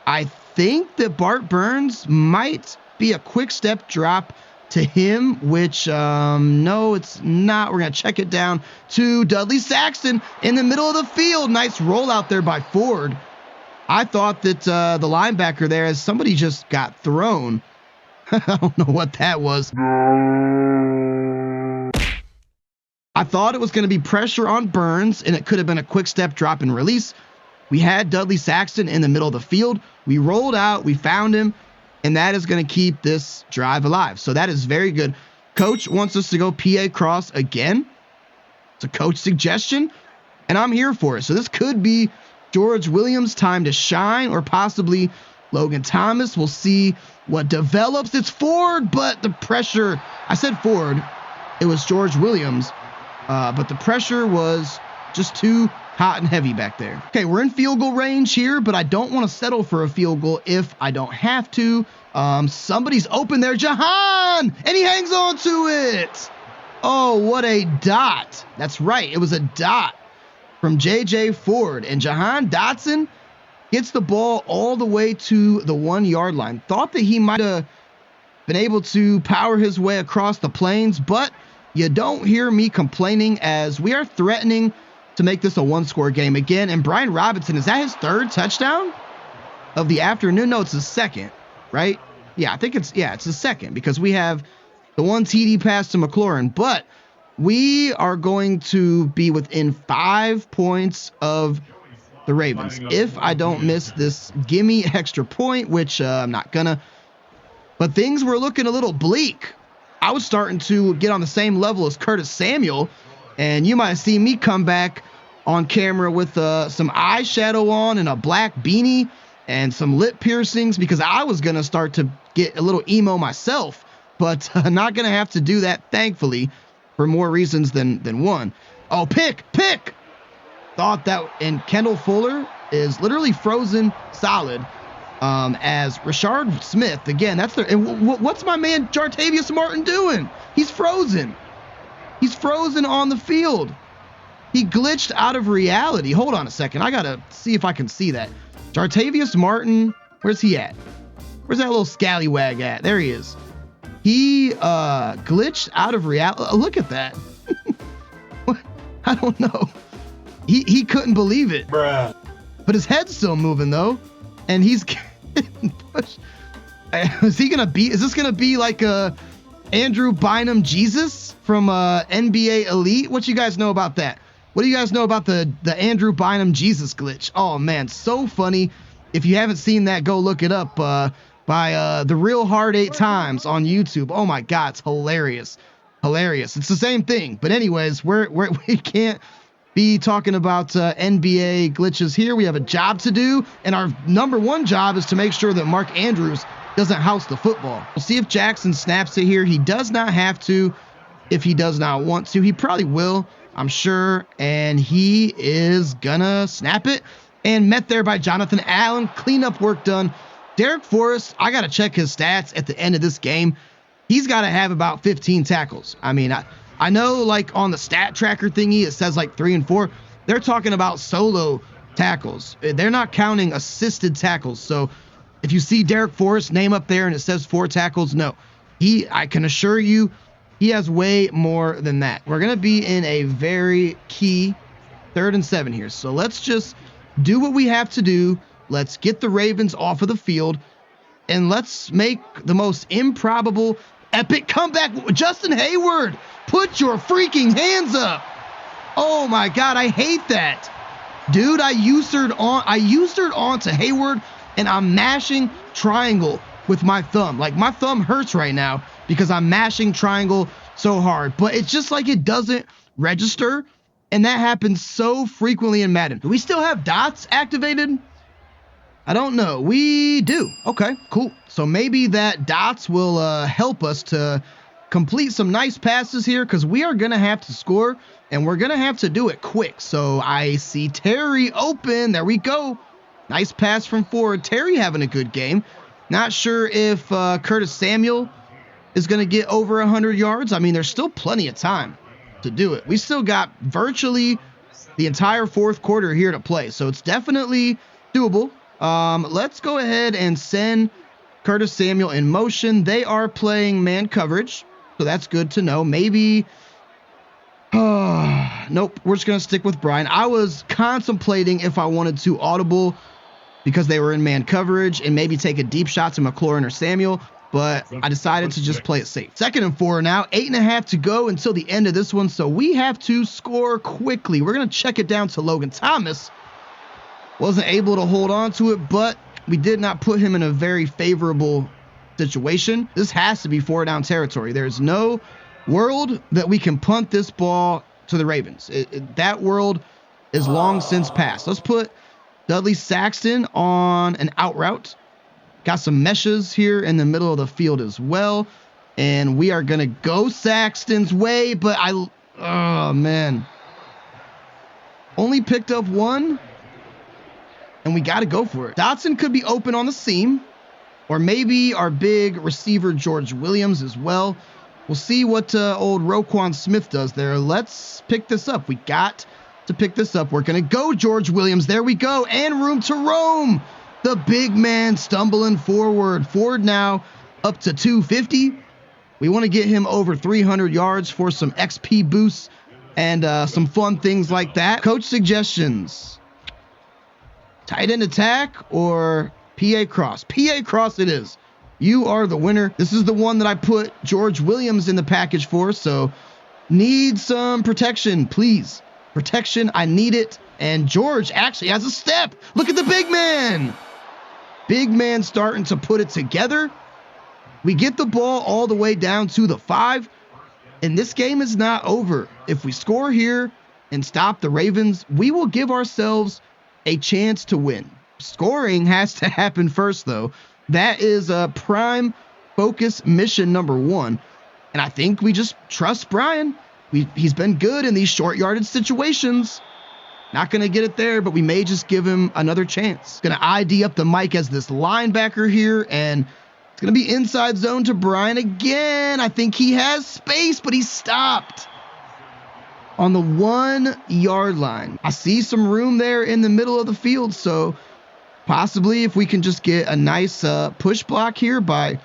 I think that Bart Burns might be a quick step drop to him, which no, it's not. We're going to check it down to Dudley Saxton in the middle of the field. Nice rollout there by Ford. I thought that the linebacker there, as somebody just got thrown. I don't know what that was. I thought it was going to be pressure on Burns, and it could have been a quick step drop and release. We had Dudley Saxton in the middle of the field. We rolled out. We found him. And that is going to keep this drive alive. So that is very good. Coach wants us to go PA cross again. It's a coach suggestion, and I'm here for it. So this could be George Williams' time to shine, or possibly Logan Thomas. We'll see what develops. It's Ford, but the pressure. I said Ford. It was George Williams, but the pressure was just too hot and heavy back there. Okay, we're in field goal range here, but I don't want to settle for a field goal if I don't have to. Somebody's open there, Jahan, and he hangs on to it. Oh, what a dot. That's right, it was a dot from JJ Ford, and Jahan Dotson gets the ball all the way to the 1-yard line. Thought that he might have been able to power his way across the plains, but you don't hear me complaining, as we are threatening to make this a 1-score game again. And Brian Robinson, is that his 3rd touchdown of the afternoon? No, it's his 2nd, right? Yeah, I think it's the 2nd, because we have the 1 TD pass to McLaurin, but we are going to be within 5 points of the Ravens if I don't miss this gimme extra point, which I'm not gonna. But things were looking a little bleak. I was starting to get on the same level as Curtis Samuel, and you might see me come back on camera with some eyeshadow on and a black beanie and some lip piercings because I was going to start to get a little emo myself, but not going to have to do that, thankfully, for more reasons than one. Oh, pick! Thought that, and Kendall Fuller is literally frozen solid as Rashard Smith. Again, that's the, and what's my man Jartavius Martin doing? He's frozen. He's frozen on the field. He glitched out of reality. Hold on a second. I got to see if I can see that. Jartavius Martin, where's he at? Where's that little scallywag at? There he is. He glitched out of reality. Look at that. I don't know. He couldn't believe it. Bruh. But his head's still moving though. And he's getting pushed. Is this gonna be like a Andrew Bynum Jesus from NBA Elite? What you guys know about that? What do you guys know about the Andrew Bynum Jesus glitch? Oh man, so funny. If you haven't seen that, go look it up by The Real Hard 8 Times on YouTube. Oh my God, it's hilarious. Hilarious. It's the same thing. But anyways, we can't be talking about NBA glitches here. We have a job to do, and our number one job is to make sure that Mark Andrews doesn't house the football. We'll see if Jackson snaps it here. He does not have to if he does not want to. He probably will, I'm sure, and he is gonna snap it, and met there by Jonathan Allen. Cleanup work done. Derek Forrest, I gotta check his stats at the end of this game. He's got to have about 15 tackles. I mean, I know like on the stat tracker thingy, it says like 3 and 4. They're talking about solo tackles. They're not counting assisted tackles. So if you see Derek Forrest's name up there and it says 4 tackles, no, I can assure you he has way more than that. We're going to be in a very key 3rd and 7 here. So let's just do what we have to do. Let's get the Ravens off of the field, and let's make the most improbable epic comeback. Justin Hayward, put your freaking hands up. Oh my God, I hate that. Dude, I usered on to Hayward, and I'm mashing triangle with my thumb. Like, my thumb hurts right now because I'm mashing triangle so hard, but it's just like it doesn't register, and that happens so frequently in Madden. Do we still have dots activated? I don't know. We do. Okay, cool. So maybe that dots will help us to complete some nice passes here, because we are going to have to score, and we're going to have to do it quick. So I see Terry open. There we go. Nice pass from forward. Terry having a good game. Not sure if Curtis Samuel is going to get over 100 yards. I mean, there's still plenty of time to do it. We still got virtually the entire 4th quarter here to play, so it's definitely doable. Let's go ahead and send Curtis Samuel in motion. They are playing man coverage, so that's good to know. Maybe, nope, we're just going to stick with Brian. I was contemplating if I wanted to audible because they were in man coverage and maybe take a deep shot to McLaurin or Samuel, but I decided to just play it safe. 2nd and 4 now, 8.5 to go until the end of this one, so we have to score quickly. We're going to check it down to Logan Thomas. Wasn't able to hold on to it, but we did not put him in a very favorable situation. This has to be 4 down territory. There's no world that we can punt this ball to the Ravens. That world is long since passed. Let's put Dudley Saxton on an out route. Got some meshes here in the middle of the field as well. And we are going to go Saxton's way, but oh man. Only picked up 1. And we got to go for it. Dotson could be open on the seam, or maybe our big receiver, George Williams, as well. We'll see what old Roquan Smith does there. Let's pick this up. We got to pick this up. We're going to go George Williams. There we go. And room to roam. The big man stumbling forward. Ford now up to 250. We want to get him over 300 yards for some XP boosts and some fun things like that. Coach suggestions. Tight end attack or PA cross? PA cross it is. You are the winner. This is the one that I put George Williams in the package for, so need some protection, please. Protection, I need it. And George actually has a step. Look at the big man. Big man starting to put it together. We get the ball all the way down to the 5, and this game is not over. If we score here and stop the Ravens, we will give ourselves a chance to win. Scoring has to happen first, though. That is a prime focus mission number 1. And I think we just trust Brian. He's been good in these short yardage situations. Not going to get it there, but we may just give him another chance. Going to ID up the mic as this linebacker here, and it's going to be inside zone to Brian again. I think he has space, but he's stopped on the 1 yard line. I see some room there in the middle of the field, so possibly if we can just get a nice push block here by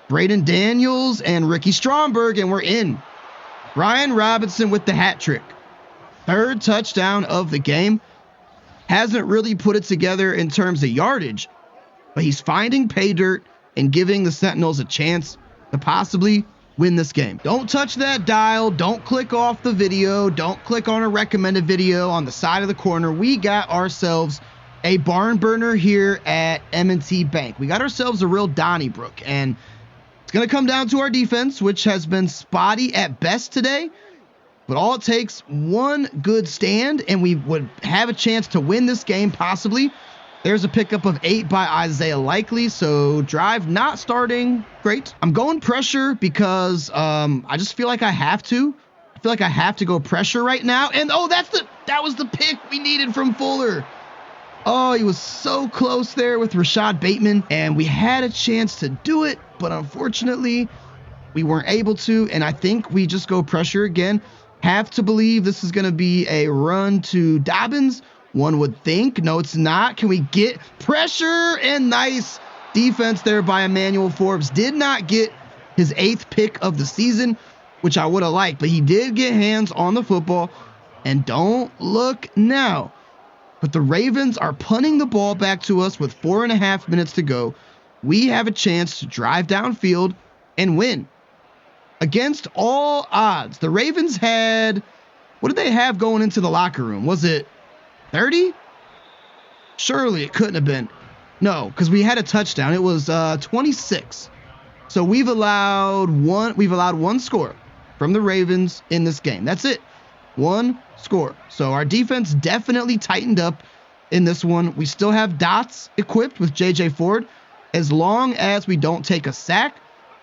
Braden Daniels and Ricky Stromberg, and we're in. Ryan Robinson with the hat trick. 3rd touchdown of the game. Hasn't really put it together in terms of yardage, but he's finding pay dirt and giving the Sentinels a chance to possibly win this game. Don't touch that dial. Don't click off the video. Don't click on a recommended video on the side of the corner. We got ourselves a barn burner here at M&T Bank. We got ourselves a real Donnybrook, and it's going to come down to our defense, which has been spotty at best today. But all it takes, one good stand, and we would have a chance to win this game, possibly. There's a pickup of 8 by Isaiah Likely, so drive not starting great. I'm going pressure because I just feel like I have to. I feel like I have to go pressure right now. And oh, that was the pick we needed from Fuller. Oh, he was so close there with Rashad Bateman, and we had a chance to do it, but unfortunately, we weren't able to, and I think we just go pressure again. Have to believe this is going to be a run to Dobbins. One would think. No, it's not. Can we get pressure? And nice defense there by Emmanuel Forbes. Did not get his 8th pick of the season, which I would have liked, but he did get hands on the football. And don't look now, but the Ravens are punting the ball back to us with 4.5 minutes to go. We have a chance to drive downfield and win. Against all odds, the Ravens had, what did they have going into the locker room? Was it 30? Surely it couldn't have been. No, because we had a touchdown. It was 26. So we've allowed one score from the Ravens in this game. That's it. One score. So our defense definitely tightened up in this one. We still have dots equipped with J.J. Ford. As long as we don't take a sack,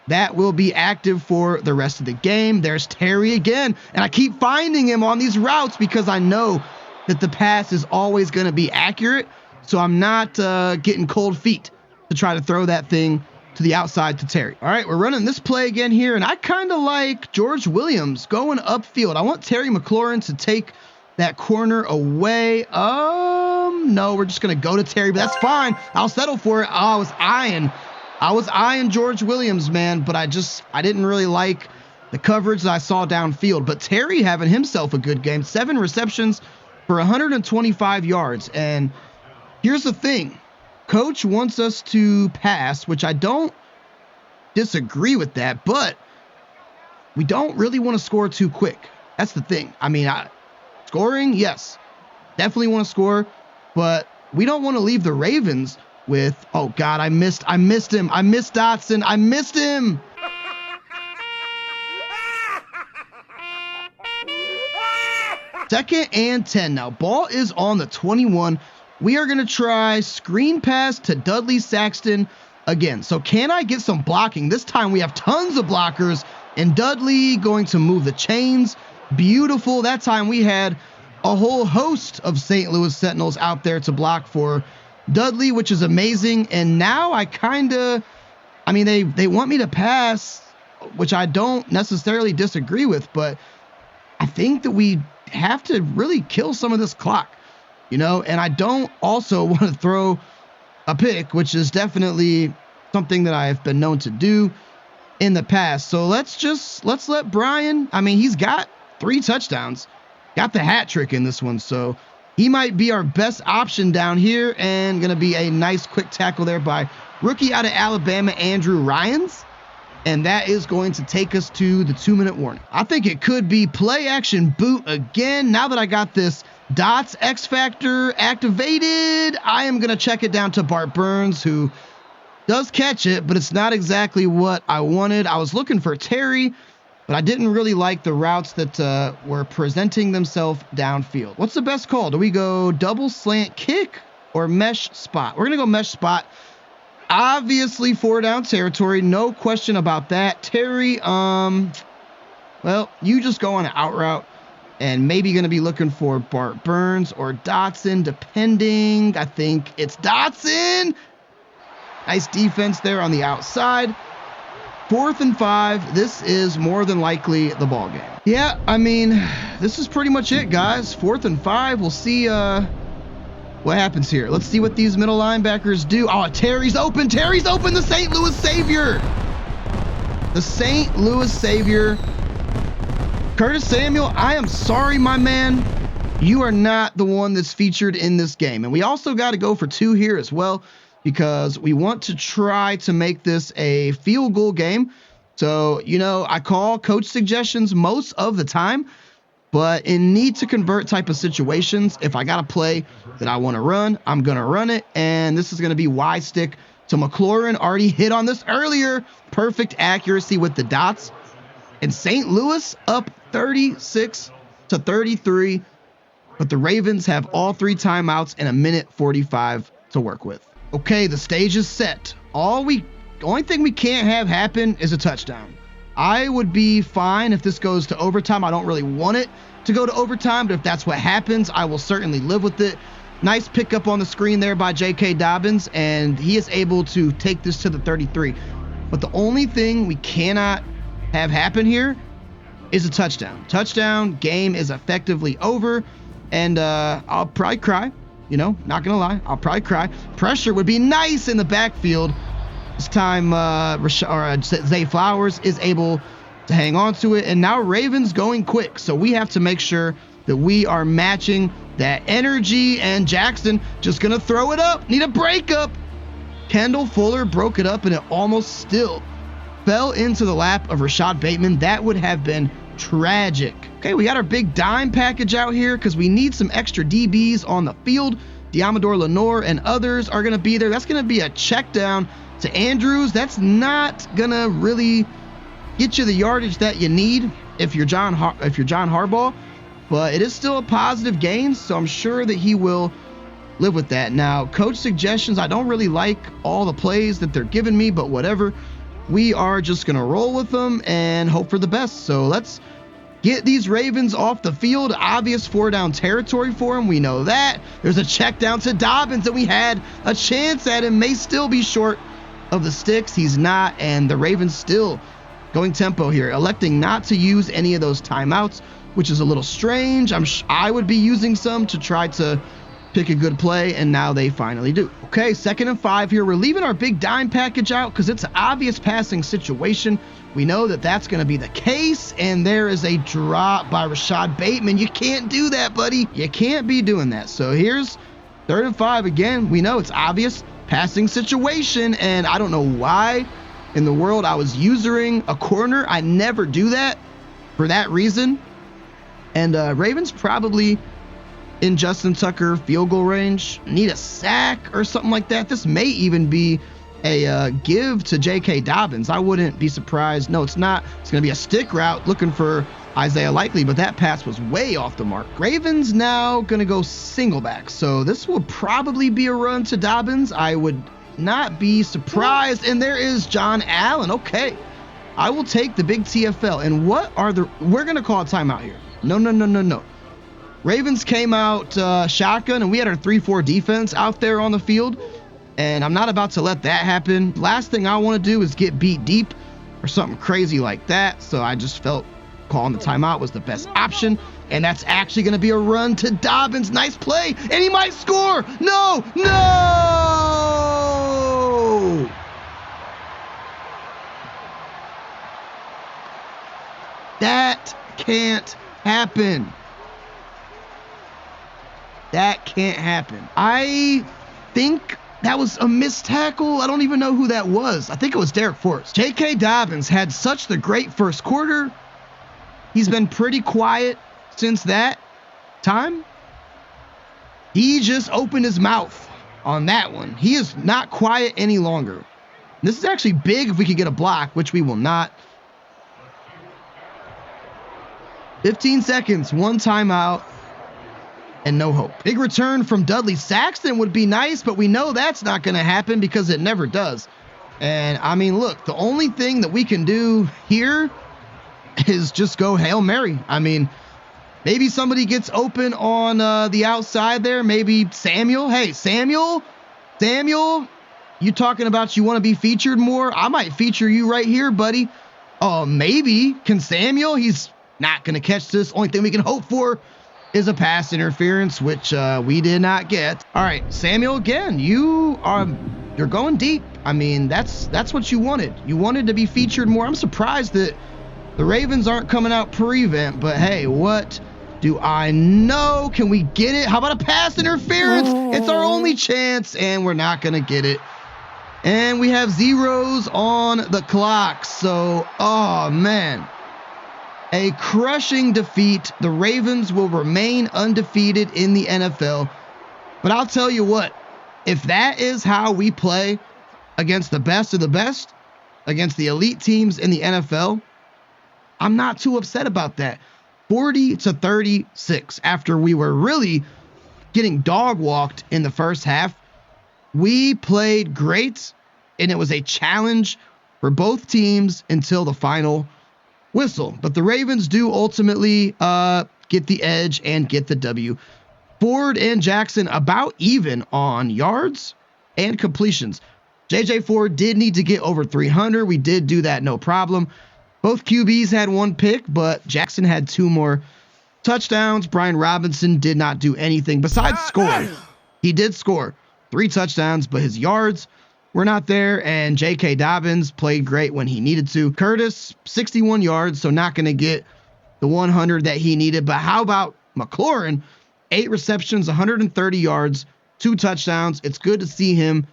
that will be active for the rest of the game. There's Terry again. And I keep finding him on these routes because I know that the pass is always going to be accurate. So I'm not getting cold feet to try to throw that thing to the outside to Terry. All right, we're running this play again here. And I kind of like George Williams going upfield. I want Terry McLaurin to take that corner away. No, we're just going to go to Terry, but that's fine. I'll settle for it. I was eyeing George Williams, man, but I didn't really like the coverage that I saw downfield. But Terry having himself a good game. 7 receptions for 125 yards. And here's the thing. Coach wants us to pass, which I don't disagree with that, but we don't really want to score too quick. That's the thing. I mean, scoring, yes, definitely want to score, but we don't want to leave the Ravens with, oh God, I missed him. I missed Dotson. I missed him. Second and 10 now. Ball is on the 21. We are going to try screen pass to Dudley Saxton again. So can I get some blocking? This time we have tons of blockers, and Dudley going to move the chains. Beautiful. That time we had a whole host of St. Louis Sentinels out there to block for Dudley, which is amazing. And now they want me to pass, which I don't necessarily disagree with, but I think that we have to really kill some of this clock, and I don't also want to throw a pick, which is definitely something that I have been known to do in the past. So let's let Brian, he's got 3 touchdowns, got the hat trick in this one. So he might be our best option down here, and going to be a nice quick tackle there by rookie out of Alabama, Andrew Ryans. And that is going to take us to the 2-minute warning. I think it could be play action boot again. Now that I got this Dots X Factor activated, I am going to check it down to Bart Burns, who does catch it, but it's not exactly what I wanted. I was looking for Terry, but I didn't really like the routes that were presenting themselves downfield. What's the best call? Do we go double slant kick or mesh spot. We're going to go mesh spot. Obviously 4 down territory. No question about that. Terry, well, you just go on an out route and maybe going to be looking for Bart Burns or Dotson, depending. I think it's Dotson. Nice defense there on the outside. 4th and 5. This is more than likely the ball game. Yeah, I mean, this is pretty much it, guys. 4th and 5. We'll see what happens here. Let's see what these middle linebackers do. Oh, Terry's open. Terry's open. The St. Louis Savior. The St. Louis Savior. Curtis Samuel, I am sorry, my man. You are not the one that's featured in this game. And we also got to go for 2 here as well, because we want to try to make this a field goal game. So, you know, I call coach suggestions most of the time, but in need to convert type of situations, if I got a play that I want to run, I'm going to run it. And this is going to be Y stick to McLaurin. Already hit on this earlier. Perfect accuracy with the dots. And St. Louis up 36-33. But the Ravens have all 3 timeouts and 1:45 to work with. Okay, the stage is set. Only thing we can't have happen is a touchdown. I would be fine if this goes to overtime. I don't really want it to go to overtime, but if that's what happens, I will certainly live with it. Nice pickup on the screen there by J.K. Dobbins, and he is able to take this to the 33. But the only thing we cannot have happen here is a touchdown. Touchdown, game is effectively over, and I'll probably cry. You know, not gonna lie, I'll probably cry. Pressure would be nice in the backfield. This time, Zay Flowers is able to hang on to it, and now Ravens going quick. So we have to make sure that we are matching that energy, and Jackson just gonna throw it up. Need a breakup. Kendall Fuller broke it up, and it almost still fell into the lap of Rashad Bateman. That would have been tragic. Okay, we got our big dime package out here because we need some extra DBs on the field. Diamador Lenore and others are going to be there. That's going to be a check down to Andrews. That's not going to really get you the yardage that you need if you're John Harbaugh, but it is still a positive gain, so I'm sure that he will live with that. Now, coach suggestions, I don't really like all the plays that they're giving me, but whatever. We are just going to roll with them and hope for the best. So let's get these Ravens off the field. Obvious 4 down territory for him. We know that. There's a check down to Dobbins, and we had a chance at him. May still be short of the sticks. He's not, and the Ravens still going tempo here, electing not to use any of those timeouts, which is a little strange. I would be using some to try to pick a good play, and now they finally do. Okay, 2nd and 5 here. We're leaving our big dime package out because it's an obvious passing situation. We know that that's going to be the case, and there is a drop by Rashad Bateman. You can't do that, buddy. You can't be doing that. So here's 3rd and 5 again. We know it's obvious passing situation, and I don't know why in the world I was using a corner. I never do that for that reason. And Ravens probably in Justin Tucker field goal range, need a sack or something like that. This may even be a give to J.K. Dobbins. I wouldn't be surprised. No, it's not. It's going to be a stick route looking for Isaiah Likely, but that pass was way off the mark. Ravens now going to go single back. So this will probably be a run to Dobbins. I would not be surprised. And there is John Allen. Okay. I will take the big TFL. And we're going to call a timeout here. No. Ravens came out shotgun, and we had our 3-4 defense out there on the field, and I'm not about to let that happen. Last thing I want to do is get beat deep or something crazy like that, so I just felt calling the timeout was the best option, and that's actually going to be a run to Dobbins. Nice play, and he might score. No! That can't happen. That can't happen. I think that was a missed tackle. I don't even know who that was. I think it was Derek Forrest. J.K. Dobbins had such the great first quarter. He's been pretty quiet since that time. He just opened his mouth on that one. He is not quiet any longer. This is actually big if we could get a block, which we will not. 15 seconds, 1 timeout. and no hope. Big return from Dudley Saxton would be nice, but we know that's not going to happen because it never does. And I mean, look, the only thing that we can do here is just go Hail Mary. I mean, maybe somebody gets open on the outside there. Maybe Samuel. Hey, Samuel, you talking about you want to be featured more? I might feature you right here, buddy. Maybe. Can Samuel? He's not going to catch this. Only thing we can hope for is a pass interference, which we did not get. All right, Samuel, again, you're going deep. I mean, that's what you wanted. You wanted to be featured more. I'm surprised that the Ravens aren't coming out pre-event, but hey, what do I know? Can we get it? How about a pass interference? It's our only chance, and we're not going to get it. And we have zeros on the clock. So, oh, man. A crushing defeat. The Ravens will remain undefeated in the NFL. But I'll tell you what, if that is how we play against the best of the best, against the elite teams in the NFL, I'm not too upset about that. 40-36 after we were really getting dog walked in the first half. We played great, and it was a challenge for both teams until the final whistle. But the Ravens do ultimately get the edge and get the W. Ford and Jackson about even on yards and completions. JJ Ford did need to get over 300. We did do that, no problem. Both QBs had one pick, but Jackson had 2 more touchdowns. Brian Robinson did not do anything besides score. He did score 3 touchdowns, but his yards were not there, and J.K. Dobbins played great when he needed to. Curtis, 61 yards, so not going to get the 100 that he needed. But how about McLaurin? 8 receptions, 130 yards, 2 touchdowns. It's good to see him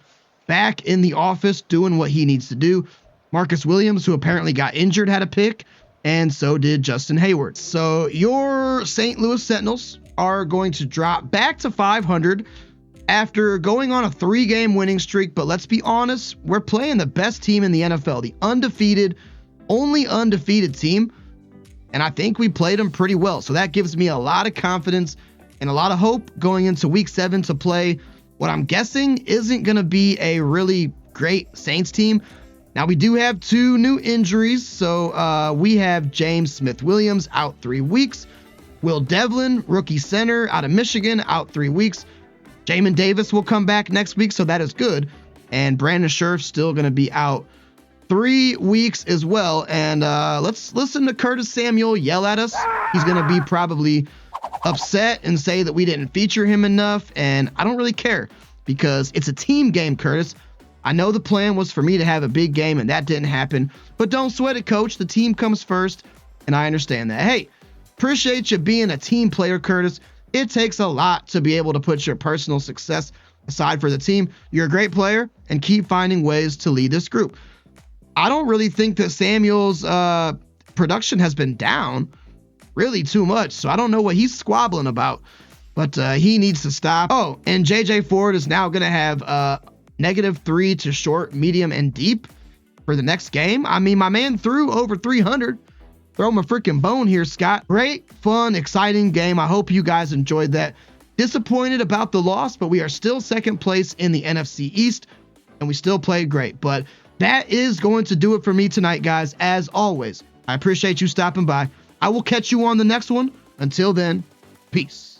back in the office doing what he needs to do. Marcus Williams, who apparently got injured, had a pick, and so did Justin Hayward. So your St. Louis Sentinels are going to drop back to 500 after going on a 3-game winning streak. But let's be honest, we're playing the best team in the NFL, the only undefeated team, and I think we played them pretty well. So that gives me a lot of confidence and a lot of hope going into week 7 to play what I'm guessing isn't going to be a really great Saints team. Now, we do have 2 new injuries. So we have James Smith-Williams out 3 weeks. Will Devlin, rookie center out of Michigan, out 3 weeks. Jamin Davis will come back next week, so that is good. And Brandon Scherf's still going to be out 3 weeks as well. And let's listen to Curtis Samuel yell at us. He's going to be probably upset and say that we didn't feature him enough. And I don't really care because it's a team game, Curtis. I know the plan was for me to have a big game, and that didn't happen. But don't sweat it, coach. The team comes first, and I understand that. Hey, appreciate you being a team player, Curtis. It takes a lot to be able to put your personal success aside for the team. You're a great player, and keep finding ways to lead this group. I don't really think that Samuel's production has been down really too much, so I don't know what he's squabbling about, but he needs to stop. Oh, and JJ Ford is now going to have -3 to short, medium, and deep for the next game. I mean, my man threw over 300. Throw him a freaking bone here, Scott. Great, fun, exciting game. I hope you guys enjoyed that. Disappointed about the loss, but we are still second place in the NFC East, and we still played great. But that is going to do it for me tonight, guys. As always, I appreciate you stopping by. I will catch you on the next one. Until then, peace.